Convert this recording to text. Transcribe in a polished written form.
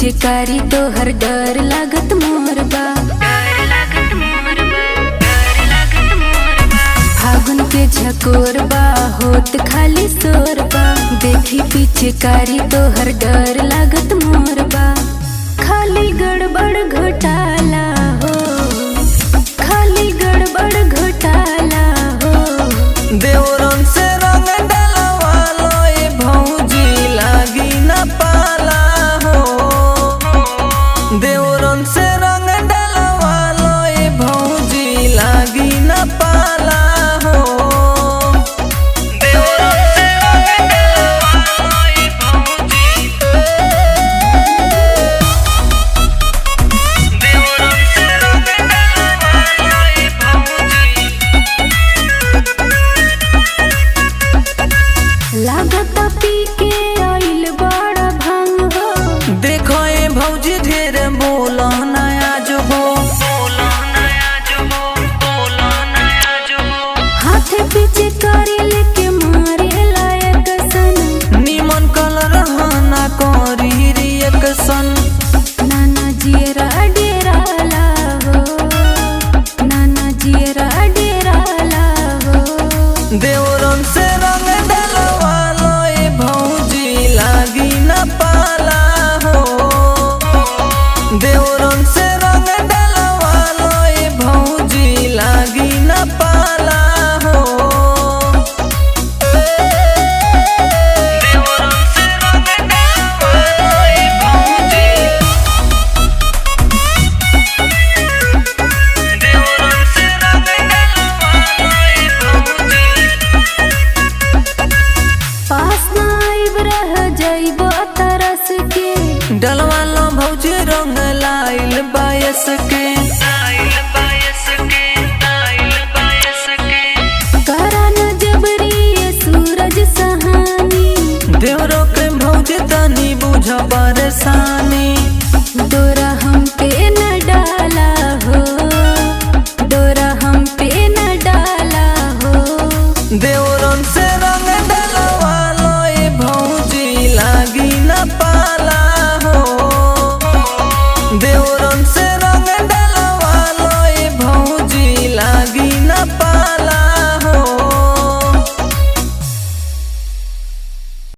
पिचकारी तो हर डर लागत मोर बा। फागुन के झकोर बा होत खाली सोर बा। देखी पिचकारी तो हर डर लागत मोर बा। खाली गड़बड़ घोटाला हो, खाली गड़बड़ घोटाला हो। देवरन से रंग डलवालो ए भौजी लागी न पाला हो। देवरन से रंग डलवालो ए भौजी लागी न पाला हो। देवरन से रंग डलवालो ए भौजी। देवरन से रंग डलवालो ए भौजी। लागत पी के आइल बड़ा भांग हो। देखो ए भौजी ढेर बोला नया जो हो। हाथे पीछे करी लेके मारे लायक सन। निमन कलर हना करी रिएक्शन। नाना जियरा डेराला हो, नाना जियरा डेराला हो। देवरन से रंग डलवालो ए भौजी लागी न पाला हो। देवरन से रंग डलवालो ए भौजी लागी न पाला हो। देवरन से रंग डलवालो ए भौजी। देवरन से रंग डलवालो ए भौजी। पास ना आइब रह जाइबो तरस के। डलवालो भौजी रंग लाइल बायस के। करा न जबरी ये सूरज सहानी। देवरो के भौजी तनी बुझ परेशानी। डोरा हम पे न डाला हो, डोरा हम पे न डाला हो। देवरन से रंग डलवालो ए भौजी लागी न पाला हो। देवरन से रंग डलवालो ए भौजी लागी न पाला